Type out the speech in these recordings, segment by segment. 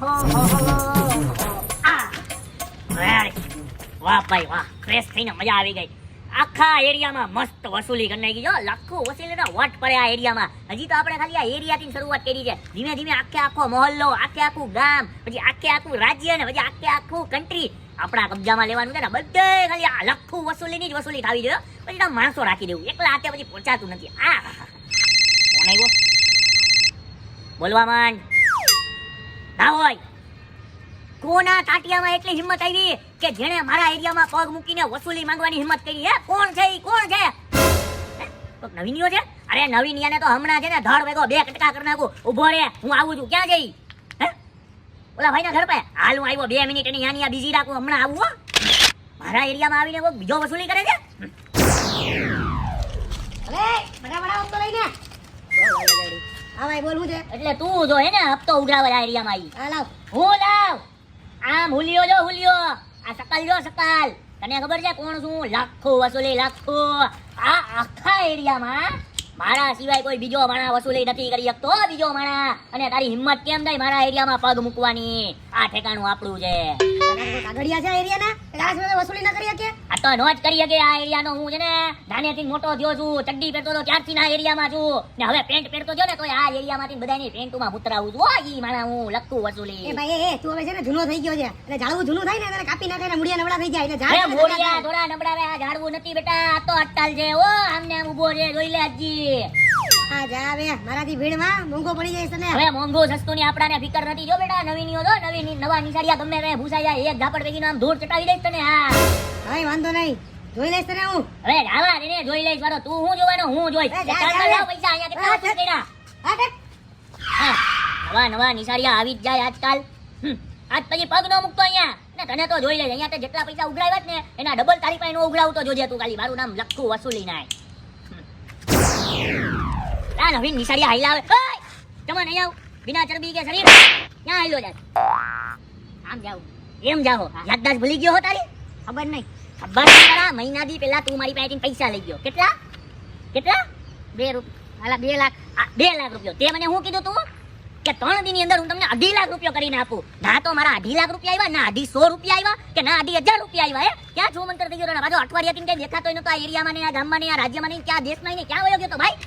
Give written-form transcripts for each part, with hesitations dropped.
વાહ ભાઈ વાહ, ફ્રેશ થઈને મજા આવી ગઈ. આખા એરિયામાં મસ્ત વસૂલી કરી નાખી જો, લાખો વસૂલીનો વટ પડે આ એરિયામાં. હજી તો આપણે ખાલી આ એરિયાથી શરૂઆત કરી છે. ધીમે ધીમે આખો મહોલ્લો, આખું ગામ, પછી આખું રાજ્ય ને પછી આખું કન્ટ્રી આપણા કબજામાં લેવાનું છે ને. બધે ખાલી આ લાખો વસૂલીની જ વસૂલી થવી જોઈએ. પછી માણસો રાખી દેવું, એકલા હાથે પછી પહોંચાતું નથી. કોણ આવ્યો? બોલવા માંડ. ના હોય કોના તાટિયામાં એટલી હિંમત આવી કે જેણે મારા એરિયામાં પગ મૂકીને વસૂલી માંગવાની હિંમત કરી? હે, કોણ છે? કોણ છે? કોક નવીનીઓ છે? અરે નવીનિયાને તો હમણાં છે ને ધડ વેગો 2 કટકા કરી નાખું. ઊભો રે, હું આવું છું. ક્યાં જઈ? હે, ઓલા ભાઈના ઘર પે હાલ હું આવ્યો. 2 મિનિટ એની યાની બીજી રાખું, હમણાં આવું. હો, મારા એરિયામાં આવીને કોઈ બીજો વસૂલી કરે છે? અરે બરાબર આવ તો લઈને હા ભાઈ બોલવું છે એટલે તું જો હે ને હપ્તો ઉઘરાવા આ એરિયામાં આવી. હા લાવ હું લાવ. આમ હુલિયો જો હુલિયો, આ સકાલ જો સકાલ. તને ખબર છે કોણ છું? લાખો વસૂલી, લાખો. આ આખા એરિયામાં મારા સિવાય કોઈ બીજો માણા વસૂલી નથી કરી શકતો. બીજો માણા. અને તારી હિંમત કેમ થાય મારા એરિયામાં પગ મૂકવાની? આ ઠેકાણું આપણું છે. કાગડિયા છે એરિયાના ક્લાસ માં વસૂલી ના કરી શકે? આ તો નો જ કરી શકે. આ એરિયાનો હું છે ને નાનેથી મોટો થયો છું. ચડ્ડી પહેરતો તો ત્યારથી આ એરિયામાં છું ને હવે પેન્ટ પહેરતો થયો ને તો આ એરિયામાંથી બધાની પેન્ટમાં ઉતરાવું છું. ઈ માણા હું લખતું વસૂલી. એ ભાઈ એ તું હવે છે ને જૂનો થઈ ગયો છે એટલે ઝાડવું જૂનું થાય ને એને કાપી નાખે ને મુડિયા નબળા થઈ જાય એટલે અરે ઝાડ મોડિયા થોડા નબળા રે. આ ઝાડવું નથી બેટા, આ તો અટ્ટાલ છે. ઓ આમને આમ ઊભો છે, જોઈ લે હજી. હા જા હવે મારાથી ભીડમાં મોંઘો પડી જાય છે ને. હવે મોંઘું સસ્તું ની આપડાને ફિકર નથી. જો બેટા નવીનીઓ જો નવા નિશાળિયા ગમે તે ભૂસાઈ જાય, એક ઝાપડ ભેગીનો આમ ધૂળ ચટાવી દઈશ તને. હા હવે વાંધો નહીં, જોઈ લઈશ તને હું. હવે જાવા દે ને, જોઈ લઈશ. વાળો તું હું જોવાનો? હું જોઈ. લાવ પૈસા અહીંયા કેટલા વસૂલ કર્યા? નવા નિશાળિયા આવી જ જાય આજકાલ. આજ પછી પગ નો મૂકતો અહીંયા ને. તને તો જોઈ લઈશ. અહીંયા જેટલા પૈસા ઉઘરાવ્યા ને એના ડબલ તારી પાસે નો ઉઘરાવતો જોજે તું. ખાલી મારું નામ લખું વસૂલી નાય. નવીન નિશાળિયા હાઈલા આવે. તમે નહીં આવ બિના ચરબી કે શરીર ક્યાં હાઈલો જાય? આમ જાવ એમ જાઓ. યાદદાસ્ત ભૂલી ગયો હો તારી? ખબર નહીં. ખબર નહીં તારા? મહિના દી પહેલા તું મારી પાસેથી પૈસા લઈ ગયો. કેટલા? 2 લાખ. 2 લાખ રૂપિયા. તે મને શું કીધું તું કે 3 દી ની અંદર હું તમને 2.5 લાખ રૂપિયા કરીને આપું? ના તો મારા 2.5 લાખ રૂપિયા આવ્યા, ના 1.5 રૂપિયા આવ્યા, કે ના 2.5 રૂપિયા આવ્યા. હે, ક્યાં છો મંતર થઈ ગયો? પાછો અઠવાડિયાથી કઈ દેખાતો નતો આ એરિયામાં ને, આ ગામમાં ને, આ રાજ્યમાં ને, ક્યાં દેશમાં ને, ક્યાં વયો ગયો તો ભાઈ?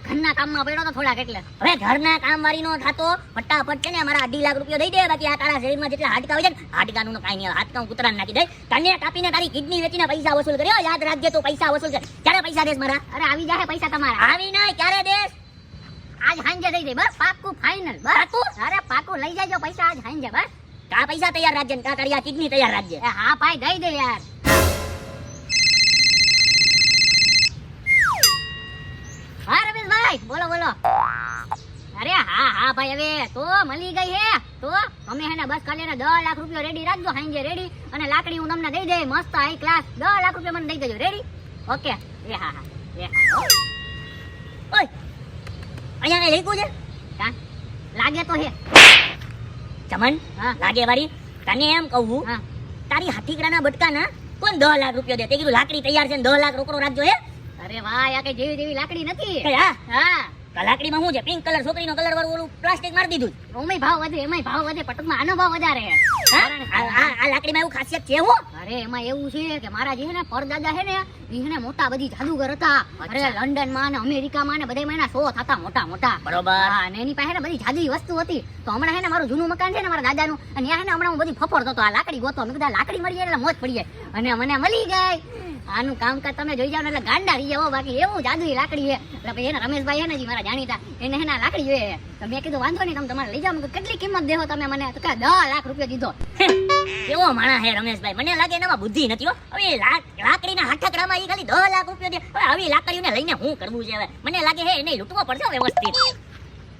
ઘરના કામમાં પડ્યો તો થોડાક એટલે. હવે ઘરના કામ વાળી નો થાતો. ફટાફટ છે ને મારા 2.5 લાખ રૂપિયા દઈ દે. બાકી આ તારા શરીરમાં જેટલા હાડકા હોય છે ને, હાડકાનું કાંઈ નહીં. હાડકા કૂતરાને નાખી દે. તને કાપીને તારી કિડની વેચીને પૈસા વસૂલ કર્યો. યાદ રાખજે તું પૈસા વસૂલ કર. ક્યારે પૈસા દેસ મારા? અરે આવી જાય પૈસા તમારા. આવી નહીં, ક્યારે દેસ? આજ હાંજે દઈ દે બસ. પાક્કું ફાઇનલ બસ. પાક્કું? અરે પાક્કું લઈ જાજો પૈસા આજ હાંજે બસ. કા પૈસા તૈયાર રાખજે ને કા તારી આ કિડની તૈયાર રાખજે. એ હા ભાઈ દઈ દે યાર. હા રમેશભાઈ બોલો બોલો. અરે હા ભાઈ હવે તો મળી ગઈ હે તો તમે હે ને બસ ખાલી ને 10 લાખ રૂપિયા રેડી રાખજો હાંજે રેડી. અને લાકડી હું તમને દઈ દે મસ્ત હાઈ ક્લાસ. 10 લાખ રૂપિયા મને દઈ દેજો રેડી. ઓકે એ હા ઓય અહીંયા કઈ લખ્યું છે? કા લાગે તો હે ચમન. હા લાગે વાળી. તને એમ કહું, હા તારી હાથીકડાના બટકાના કોણ 10 લાખ રૂપિયા દે? તે કીધું લાકડી તૈયાર છે ને 10 લાખ રોકડો રાખજો. હે અરે વાહ આ કઈ જેવી લાકડી નથી. હા હા આ લાકડીમાં શું છે? પિંક કલર, છોકરીનો કલર વાળું ઓલું પ્લાસ્ટિક મારી દીધું. ઓમેય ભાવ વધે એમાંય ભાવ વધે પટકમાં આનો ભાવ વધારે હે. આ લાકડીમાં એવું ખાસિયત છે હું? અરે એમાં એવું છે કે મારા જે હે ને પરદાદા હે ને ઈ હે ને મોટા બધી જાદુગર હતા. અરે લંડન માં ને અમેરિકા માં ને બધામાં એના શો થતા મોટા. બરોબર. હા ને એની પાસે હે ને બધી જાદુઈ વસ્તુ હતી. તો હમણાં હે ને મારું જૂનું મકાન છે ને મારા દાદાનું, અને ત્યાં હે ને હમણાં હું બધી ફફડતો હતો. આ લાકડી ગોતો. મેં કીધું લાકડી મળી જાય એટલે મોજ પડી જાય. અને મને મળી ગઈ. આનું કામકાજ તમે જોઈ જાવ ને એટલે ગાંડા રહી જાવ. બાકી એવું જાદુઈ લાકડી છે. એટલે પછી એને રમેશભાઈ હે ને જી મારા જાણીતા એને હે ને લાકડી જોઈએ. તો મેં કીધું વાંધો નહીં તમે તમારે લઈ જાવ. કેટલી કિંમત દેહો તમે મને? તો કે 10 લાખ રૂપિયા દીધો. કેવો માણા હે રમેશભાઈ? મને લાગે એનામાં બુદ્ધિ નથી હો. હવે લાકડીના હાથકડામાં ઈ ખાલી 10 લાખ રૂપિયા દે. હવે આવી લાકડીઓને લઈને હું કરવું છે? હવે મને લાગે હે એને લૂંટવો પડશે વ્યવસ્થિત.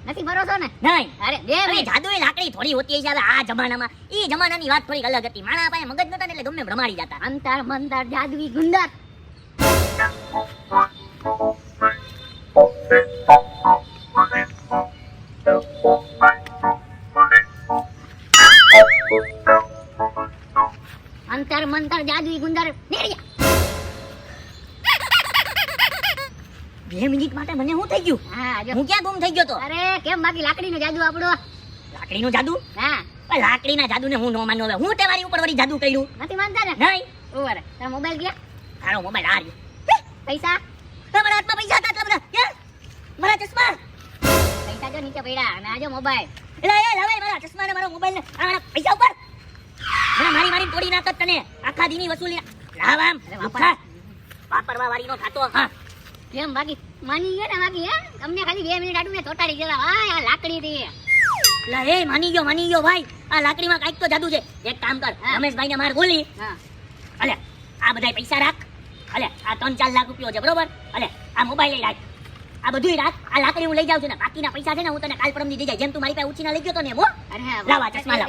નથી ભરોસો ને? નહીં. અરે દે ભાઈ જાદુઈ લાકડી થોડી હોતી છે હવે આ જમાનામાં. ઈ જમાનાની વાત થોડી અલગ હતી. માણા પાસે મગજ નતા એટલે ગમે ભ્રમાડી જતા. અંતર મંતર જાદુઈ ગુંદર. અંતર મંતર જાદુઈ ગુંદર નીકળ્યા. 2 મિનિટ માટે મને શું થઈ ગયું? હા જો હું ક્યાં ગુમ થઈ ગયો તો? અરે કેમ બાકી લાકડીનો જાદુ આપણો લાકડીનું જાદુ? હા પણ લાકડીના જાદુને હું ન માનું હવે. હું તે મારી ઉપર વળી જાદુ કર્યું? નથી માનતા ને નહીં. ઓવર તારો મોબાઈલ ગયા તારો મોબાઈલ આ રહ્યો. પૈસા તમારા હાથમાં પૈસા હતા એટલા બધા? હે? મારા ચશ્મા? પૈસા જો નીચે પડ્યા અને આજો મોબાઈલ એલા એ લાવે મારા ચશ્મા ને મારો મોબાઈલ ને આ મારા પૈસા ઉપર. મને મારી મારી તોડી નાખત તને. આખા દીની વસૂલી લાવ આમ. અરે લુખ્ખા. વાપરવા વાળીનો થાતો. હા. કેમ બાકી માની ગયા ને બાકી હે અમને ખાલી 2 મિનિટ આડું ને ચોટાડી દેલા ભાઈ આ લાકડી થી લા એ માની ગયો ભાઈ. આ લાકડીમાં કાંઈક તો જાદુ છે. એક કામ કર, હા. રમેશભાઈને માર બોલી. હા અલે આ બધાય પૈસા રાખ. અલે આ 3-4 લાખ રૂપિયો છે બરોબર. અલે આ મોબાઈલ રાખ. આ બધુંય રાખ. આ લાકડી હું લઈ જાઉં છું ને બાકીના પૈસા છે ને હું તને કાલ પરમ દી દઈ જાય. જેમ તું મારી પાસે ઉછીના લઈ ગયો તો ને એમ હો. અરે હા લાવ આ ચશ્મા લાવ.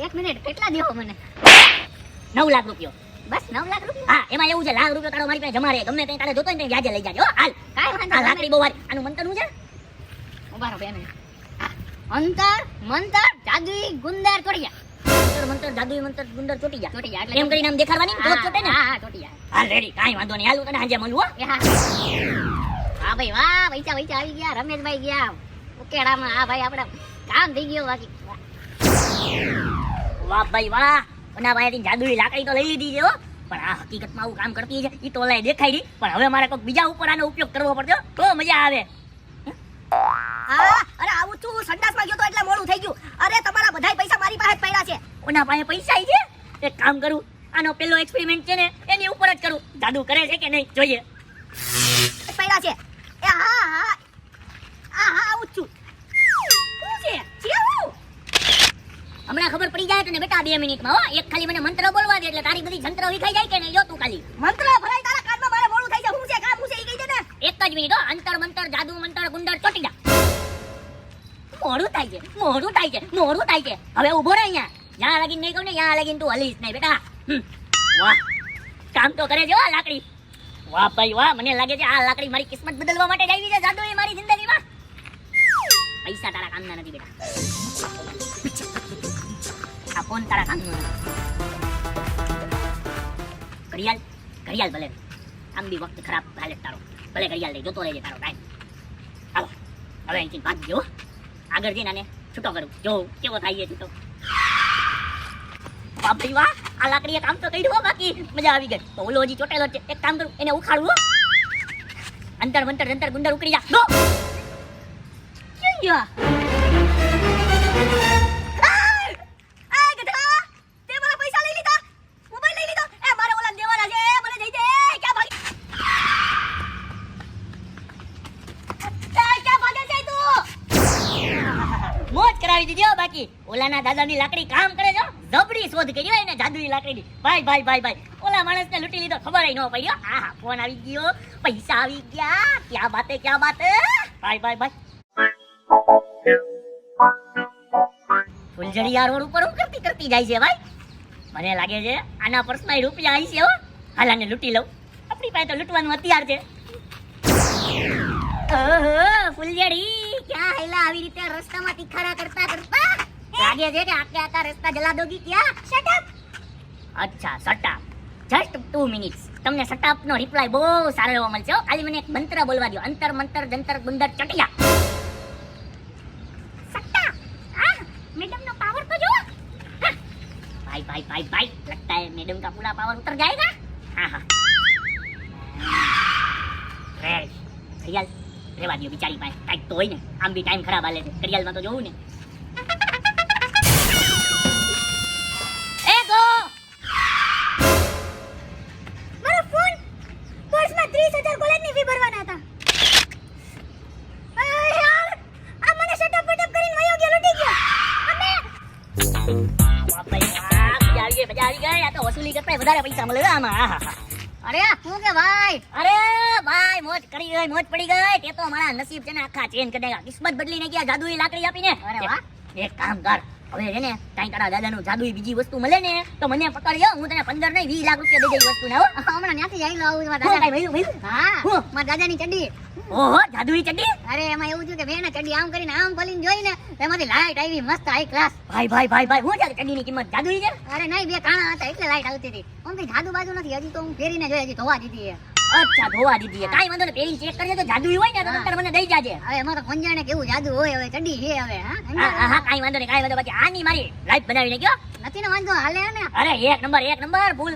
એક મિનિટ કેટલા દેવો મને 9 લાખ રૂપિયો. બસ 9 લાખ રૂપિયા હા એમાં એવું છે લાખ રૂપિયો તારો મારી પાસે જમા રહે. ગમે ત્યાં તારે જોતો હોય ને ત્યાં વ્યાજે લઈ જાજે હો. હાલ. કાઈ વાંધો આ નહીં. લાકડી બહુ વારી. આનું મંતર શું છે? ઉભા રહો 2 મિનિટ અંતર મંતર જાદુઈ ગુંદર ચોટિયા મંતર જાદુઈ મંતર ગુંદર ચોટી જા. ચોટિયા એટલે એમ કરીને આમ દેખાડવાની ને તો ચોટે ને. હા હા ચોટિયા હાલ રેડી કાઈ વાંધો નહીં. હાલ હું તને હાંજે મળું હો. એ હા હા ભાઈ વાહ પૈસા આવી ગયા રમેશભાઈ ગયા ઉકેડામાં હા ભાઈ આપણે કામ થઈ ગયું બાકી વાહ ભાઈ વાહ. ઓના પાસેથી જાદુઈ લાકડી તો લઈ લીધી છે હો. પણ આ હકીકતમાં આવું કામ કરતી છે ઈ તો ઓલાએ દેખાડી. પણ હવે મારે કોઈક બીજા ઉપર આનો ઉપયોગ કરવો પડતો તો મજા આવે. અરે આવું છું સંડાસમાં ગયો તો એટલે મોડું થઈ ગયું. અરે તમારા બધાય પૈસા મારી પાસે જ પડ્યા છે. ઓના પાસે પૈસા છે. એક કામ કરું, આનો પેલો એક્સપેરિમેન્ટ છે ને એની ઉપર જ કરું. જાદુ કરે છે કે નહીં જોઈએ. પડ્યા છે. એ હા હા હા આવું જ છું. શું છે? કેવું? હમણાં ખબર પડી જાય તને બેટા 2 મિનિટમાં હો. એક ખાલી મને મંત્ર બોલવા દે એટલે તારી બધી જંત્ર વિખાઈ જાય કે નહીં જો તું ખાલી. મંત્ર ભરાય તારા કાનમાં મારે મોડું થઈ જાય. હું છે કામ હું છે ઈ કહી દે ને. એક જ મિનિટ હો. અંતર મંતર જાદુ મંતર ગુંદર ચોટી જા. મોડું થાય છે મોડું થાય છે મોડું થાય છે. હવે ઊભો રહે અહીંયા. જ્યાં લગીન નહીં કહું ને ત્યાં લગીન તું હલીશ નહીં બેટા. વાહ કામ તો કરે છે હો લાકડી. વાહ ભાઈ વાહ. મને લાગે છે આ લાકડી મારી કિસ્મત બદલવા માટે જ આવી છે. જાદુ એ મારી જિંદગીમાં. પૈસા તારા કામના નથી બેટા. આ ફોન તારા કામનો નથી. ઘડિયાળ ઘડિયાળ ભલે આમ બી વખત ખરાબ હાલે તારો. ભલે ઘડિયાળ લઈ જોતો રહેજે તારો ટાઈમ. હાલો હવે અહીંથી ભાગજો. આગળ જઈને આને છૂટો કરું. જો કેવો થાય છે છૂટો. વાહ ભાઈ વાહ. આ લાકડીએ કામ તો કર્યું હો. બાકી મજા આવી ગઈ. તો ઓલો હજી ચોટેલો છે. એક કામ કરું એને ઉખાડું હો. અંતર મંતર જંતર ગુંદર ઉકળી જા. ગો ક્યાં ગયા? આ ગધેડા તે મારા પૈસા લઈ લીધા. મોબાઈલ લઈ લીધો. એ મારે ઓલા દેવાના છે. મને દઈ દે. ક્યાં ભાગી? ક્યાં ભાગે છે તું? મોજ કરાવી દીધી હો. બાકી ઓલાના દાદાની લાકડી કામ કરે છે. જબરી શોધ કરી હોય ને જાદુઈ લાકડીની. ભાઈ ભાઈ ભાઈ ભાઈ. ઓલા માણસને લૂંટી લીધો ખબર ન પડી. આહા ફોન આવી ગયો. પૈસા આવી ગયા. ક્યાં બાત હે ક્યાં બાત હે. ભાઈ ભાઈ ભાઈ. ફૂલઝડી આ રોડ ઉપર હું કરતી કરતી જાય છે ભાઈ. મને લાગે છે આના પર્સમાં રૂપિયા આવી છે હો. હાલ આને લૂંટી લઉં. આપણી પાસે તો લૂંટવાનું હથિયાર છે. ઓહો ફૂલઝડી ક્યાં હેલા આવી રીતે રસ્તામાં તીખારા કરતા કરતા. લાગે છે કે આખા રસ્તા જલા દોગી ક્યાં. Shut up. અચ્છા શટ અપ. Just 2 minutes. તમને શટ અપ નો રિપ્લાય બહુ સારો એવો મળશે હો. ખાલી મને એક મંત્ર બોલવા દો. અંતર મંતર જંતર ગુંદર ચટિયા. સટ્ટા. આ મેડમ નો પાવર તો જો. ભાઈ ભાઈ ભાઈ ભાઈ लगता है मैडम का पूरा पावर उतर जाएगा. हाँ हाँ घड़ियाल રેવા દો બિચારી પાસે કાંઈક તો હોય ને. આમ બી ટાઈમ ખરાબ હાલે છે. ઘડિયાળમાં તો જોવું ને. એ ગો મારો ફોન પર્સમાં 30,000 કોલેજની ફી ભરવાના હતા. અરે યાર આ મને સેટઅપ વેટઅપ કરીને વયો ગયો લૂટી ગયો. અમે વાહ ભાઈ વાહ. મજા આવી ગઈ. આ તો વસૂલી કરતા વધારે પૈસા મળે છે આમાં. આહા. અરે શું કે ભાઈ અરે ભાઈ મોજ કરી ગઈ મોજ પડી ગઈ. તે તો મારા નસીબ છે ને આખા ચેન્જ કરી દેગા. કિસ્મત બદલીને ગયા જાદુઈ લાકડી આપીને. અરે વાહ. એક કામ કર હવે છે ને કાંઈ તારા દાદાનું જાદુઈ બીજી વસ્તુ મળે ને તો મને પકડ્યો. હું તને 15 નહીં 20 લાખ રૂપિયા દઈ દઈ વસ્તુ ને હો. હમણાં ત્યાંથી આવી લો આવું હું કાંઈ મળ્યું મળ્યું? હા હું? મારા દાદાની ચડ્ડી ઓહો જાદુઈ ચડ્ડી. અરે એમાં એવું થયું કે બેને ચડ્ડી આમ કરીને આમ ખોલીને જોઈને એમાંથી લાઈટ આવી મસ્ત હાઈ ક્લાસ ભાઈ ભાઈ ભાઈ ભાઈ હું છે ચડ્ડીની કિંમત જાદુઈ છે. અરે નહીં બે કાણા હતા એટલે લાઈટ આવતી હતી આમ કઈ જાદુ બાજુ નથી હજી તો હું ફેરીને જોઈ હજી ધોવા દીધી છે અચ્છા ધોવા દીધી છે. કાંઈ વાંધો નહીં, પહેરીને ચેક કરજે તો જાદુ હોય ને તો નંતર મને દઈ જાજે. હવે એમાં તો કોણ કેવું જાદુ હોય, હવે ચડી છે હવે. હા કાંઈ વાંધો નહીં, કાંઈ વાંધો. બાકી આની મારી લાઈફ બનાવી નાખ્યો. નથી ને વાંધો, હાલે ને. અરે એક નંબર, ફૂલ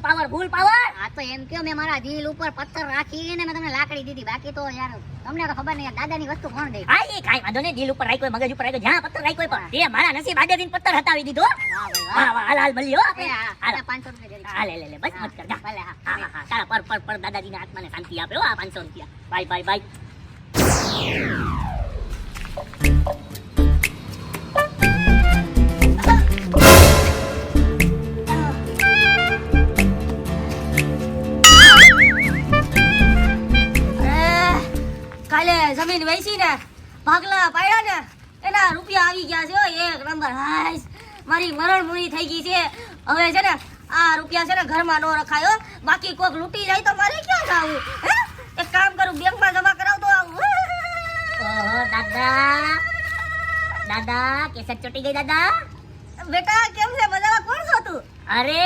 પાવર. આ તો એમ કયો મેં મારા દિલ ઉપર પથ્થર રાખીને મેં તમને લાકડી દીધી, બાકી તો યાર તમને તો ખબર નહીં યાર, દાદાની વસ્તુ કોણ દે. હા એ કાંઈ વાંધો નહીં, દિલ ઉપર રાખ્યો, મગજ ઉપર રાખ્યો, જ્યાં પથ્થર રાખ્યો પણ તે મારા નસીબ આજે દિન પથ્થર હટાવી દીધો. વાહ ભાઈ વાહ. વાહ હાલ ભલી હો આપણે. હાલ. 500 રૂપિયા હા લે બસ મત કર જા. ભલે હા. હા તારા પર દાદાજીના આત્માને શાંતિ આપે હો આ 500 રૂપિયા. બાય. કાલે જમીન વેચી ને ભાગલા પાડ્યા ને એના રૂપિયા આવી ગયા છે હો, એક નંબર. હાય મારી મરણ મૂરી થઈ ગઈ છે. હવે છે ને આ રૂપિયા છે ને ઘરમાં નો રખાયો, બાકી કોક લૂંટી જાય તો મારે ક્યાં જાવું? હે એક કામ કરું, બેંકમાં જમા કરાવતો આવું. ઓહો દાદા કેસેટ ચોટી ગઈ દાદા. બેટા કેમ છે, મજામાં? કોણ છો તું? અરે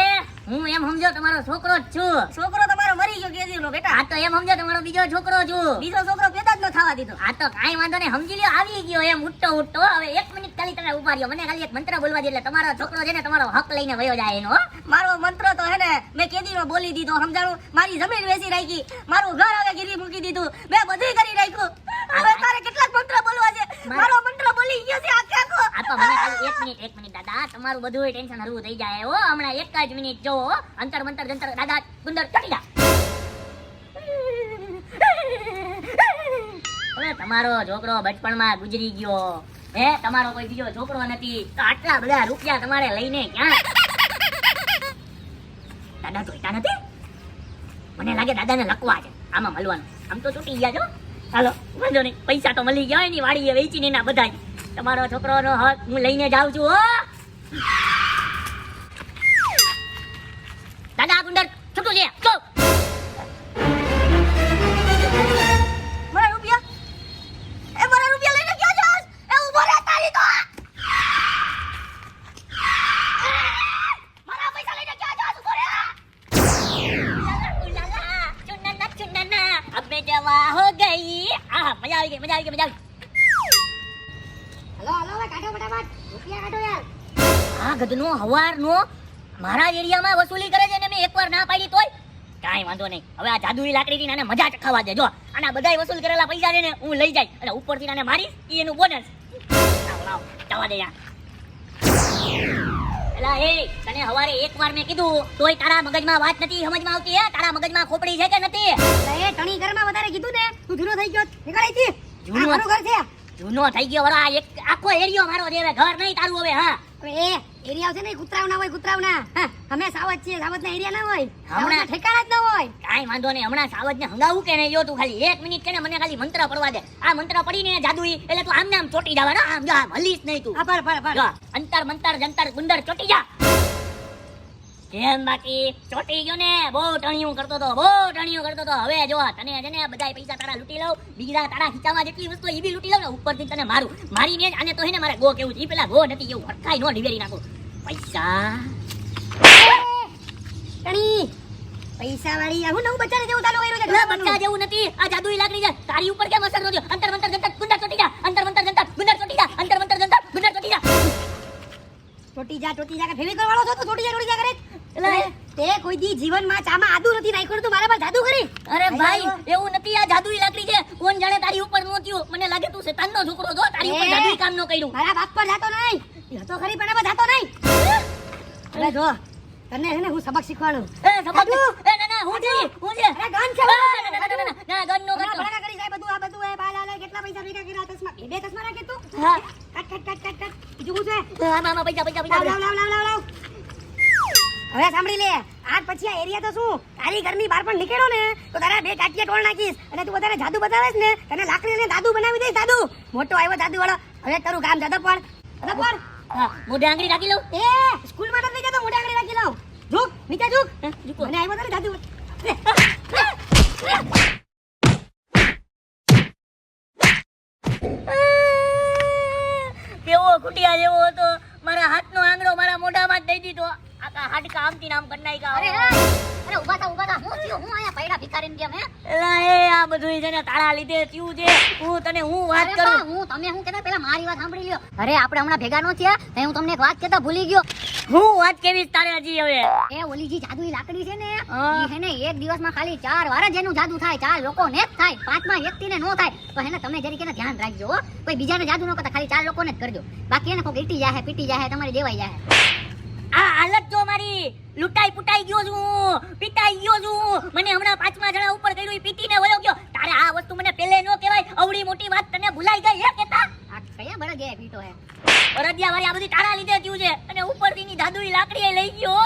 હું એમ સમજો તમારો છોકરો જ છું. છોકરો તમારો મરી ગયો કેદીનો બેટા. આ તો એમ સમજો તમારો બીજો છોકરો છું. બીજો છોકરો પેદા જ ન થવા દીધો. આ તો કાંઈ વાંધો નહીં, સમજી લ્યો આવી ગયો એમ ઉઠતો. હવે 1 મિનિટ ખાલી તમે ઉભા રહ્યો, મને ખાલી એક મંત્ર બોલવા દે એટલે તમારો છોકરો છે ને તમારો હક લઈને વયો જાય એનો. મારો મંત્ર તો હે ને મેં કેદીનો બોલી દીધો, સમજાણું? મારી જમીન વેચી રાખી, મારું ઘર હવે ગીરવી મૂકી દીધું, મેં બધું કરી નાખ્યું. હવે તારે કેટલાક મંત્ર બોલવા છે? મારો મંત્ર બોલી ગયો છે આખે આખો. આ તો મને ખાલી 1 મિનિટ દાદા, તમારું બધું ટેન્શન હળવું થઈ જાય હો. હમણાં 1 જ મિનિટ જો અંતર મંતર જંતર દાદા ગુંદર ચડી જા. હવે તમારો છોકરો બચપણમાં ગુજરી ગયો, હે તમારો કોઈ બીજો છોકરો નથી, તો આટલા બધા રૂપિયા તમારે લઈને ક્યાં? દાદા જોઈતા નથી? મને લાગે દાદાને લકવા છે આમાં મળવાનું. આમ તો તૂટી ગયા છો. હાલો વાંધો નહીં, પૈસા તો મળી ગયા એની વાડીએ વેચીને એના બધા. તમારો છોકરોનો હક હું લઈને જાઉં છું હો. દાદા ગુંદર છૂટું છે ચો. મારા રૂપિયા લઈને ક્યાં જાસ? એ ઉભો રહે તારી તો. મારા પૈસા લઈને ક્યાં જાસ? ઉભો રહે. ચુન્નના अब मैं जवा हो गई. મજા આવી ગઈ. હલો હવે કાઢો ફટાફટ, રૂપિયા કાઢો યાર. આ ગધનો હવારનો મારા એરિયામાં વસૂલી કરે છે ને મેં એકવાર ના પાડી તોય કાંઈ વાંધો નહીં. હવે આ જાદુઈ લાકડીથી આને મજા ચખાવા દે. જો આના બધાય વસૂલ કરેલા પૈસા છે ને હું લઈ જાય અને ઉપરથી આને મારીશ ઈ એનું બોનસ. લાવ જવા દે યાર. એલા એ તને હવારે એકવાર મેં કીધું તોય તારા મગજમાં વાત નથી સમજમાં આવતી. હે તારા મગજમાં ખોપડી છે કે નથી? એ ટણી ઘરમાં વધારે કીધું ને, તું જૂનો થઈ ગયો. નીકળ અહીંથી. જૂનો? આ મારું ઘર છે. જૂનો થઈ ગયો વરા. એક આખો એરિયો મારો છે, હવે ઘર નહીં તારું હવે. હા હવે એ એરિયા છે ને, કૂતરાવના હોય, કૂતરાવના. હા, અમે સાવજ છીએ, સાવજના એરિયા ના હોય, હમણાં ઠેકાણા જ ના હોય. કાંઈ વાંધો નહીં, હમણાં સાવજને હંગાવું કે નહીં. જો તું ખાલી 1 મિનિટ છે ને મને ખાલી મંત્ર પડવા દે. આ મંત્ર પડીને જાદુઈ એટલે તું આમને આમ ચોટી જવાનો. આમ જો આમ હલીશ નહીં તું. હા, પર. જો અંતર મંતર જંતર ગુંદર ચોટી જા. કેમ બાકી ચોટી ગયો ને? બહુ ટણિયું કરતો તો. હવે જો તને છે ને બધાય પૈસા તારા લૂંટી લઉં, બીજા તારા ખીચામાં જેટલી વસ્તુ એ બી લૂંટી લઉં ને ઉપરથી તને મારું. મારીને જ આને તો હે ને મારે ગો કેવું છે. ઈ પેલા ગો નથી એવું હટકાઈ નો ડિવેરી નાખું. પૈસા ટણી પૈસા વાળી આ હું નવું બચ્ચાને જેવું ચાલુ કર્યું છે. એટલે બચ્ચા જેવું નથી, આ જાદુઈ લાકડી છે. તારી ઉપર કેમ અસર નહોતી? અંતર મંતર જંતર ગુંદર ચોટી જા. અંતર મંતર જંતર ગુંદર ચોટી જા. અંતર મંતર જંતર ગુંદર ચોટી જા. ચોટી જા કે ફેવિકોલ વાળો છો તો ચોટી જા કરે. એટલે તે કોઈ દી જીવનમાં ચામાં આદુ નથી નાખ્યું, તું મારા પર જાદુ કરી. અરે ભાઈ એવું નથી, આ જાદુઈ લાકડી છે. કોણ જાણે તારી ઉપર નો થયું. મને લાગે તું શેતાનનો છોકરો છો. તારી ઉપર જાદુઈ કામ નો કર્યું. મારા બાપ પર જાતો નહીં. એ હતો ખરી પણ એમાં જાતો નહીં. અરે જો તને છે ને હું સબક શીખવાડું. એ સબક એ ના હું છે અરે ગન છે. ના ગન નો કરતો. ભડાકા કરી જાય બધું. આ બધું એ બાલા લે કેટલા પૈસા ભેગા કર્યા તસ્મા. બે તસ્મા રાખે તું. હા કટ. બીજું શું છે? આમાં પૈસા લાવ. હવે સાંભળી લે, આજ પછી આ એરિયા તો શું તારી ઘરની બહાર પણ નીકળ્યો ને તો તારા 2 ટાટિયા ટોળ નાખીશ અને તું વધારે જાદુ બતાવેશ ને તને લાકડીને દાદુ બનાવી દઈશ. દાદુ મોટો આવ્યો જાદુ વાળો. હવે તારું કામ જાદુ પણ હા મોઢે આંગળી રાખી લઉં. એ સ્કૂલમાં નથી જતો, મોઢે આંગળી રાખી લઉં. ઝૂક નીચે ઝૂક. મને આવ્યો તારે જાદુ. કેવો કુટિયા જેવો હતો. મારા હાથનો આંગળો મારા મોઢામાં જ દઈ દીધો. આ નાખ્યા હાડકા આમથી નામ કરી નાખ્યા અરે અરે ઊભા થા હું થયું હું અહીંયા પૈડા ભિખારીને કેમ હે એલા એ આ બધું છે ને તારા લીધે થયું છે હું વાત અરે કરું બા, હું તમે શું કહેતા પેલા મારી વાત સાંભળી લ્યો અરે આપણે હમણાં ભેગા નો થયા તો હું તમને એક વાત કહેતા ભૂલી ગયો હું વાત કેવી તારે હજી હવે એ ઓલી જે જાદુઈ લાકડી છે ને હા. ઈ હે ને એક દિવસમાં ખાલી 4 વાર જ એનું જાદુ થાય 4 લોકોને જ થાય 5મા વ્યક્તિને નો થાય તો હેને તમે જરીક એને ધ્યાન રાખજો હો કોઈ બીજાને જાદુ નો કરતા ખાલી 4 લોકોને જ કરજો બાકી એને કોઈ ઈટી જાહે પીટી જાહે તમારી દેવાઈ જાહે આ હાલત જો મારી લૂંટાઈ પુટાઈ ગયો છું પીટાઈ ગયો છું મને હમણાં 5મા જણા ઉપર કર્યું પીટીને વયો ગયો તારે આ વસ્તુ મને પેલે નો કહેવાય અવડી મોટી વાત તને ભૂલાઈ ગઈ હે કેતા આ કયા બળદ એ પીટો હે અરદિયા વાળી આ બધી તારા લીધે થયું છે અને ઉપરથી ની જાદુઈ લાકડી લઈ ગયો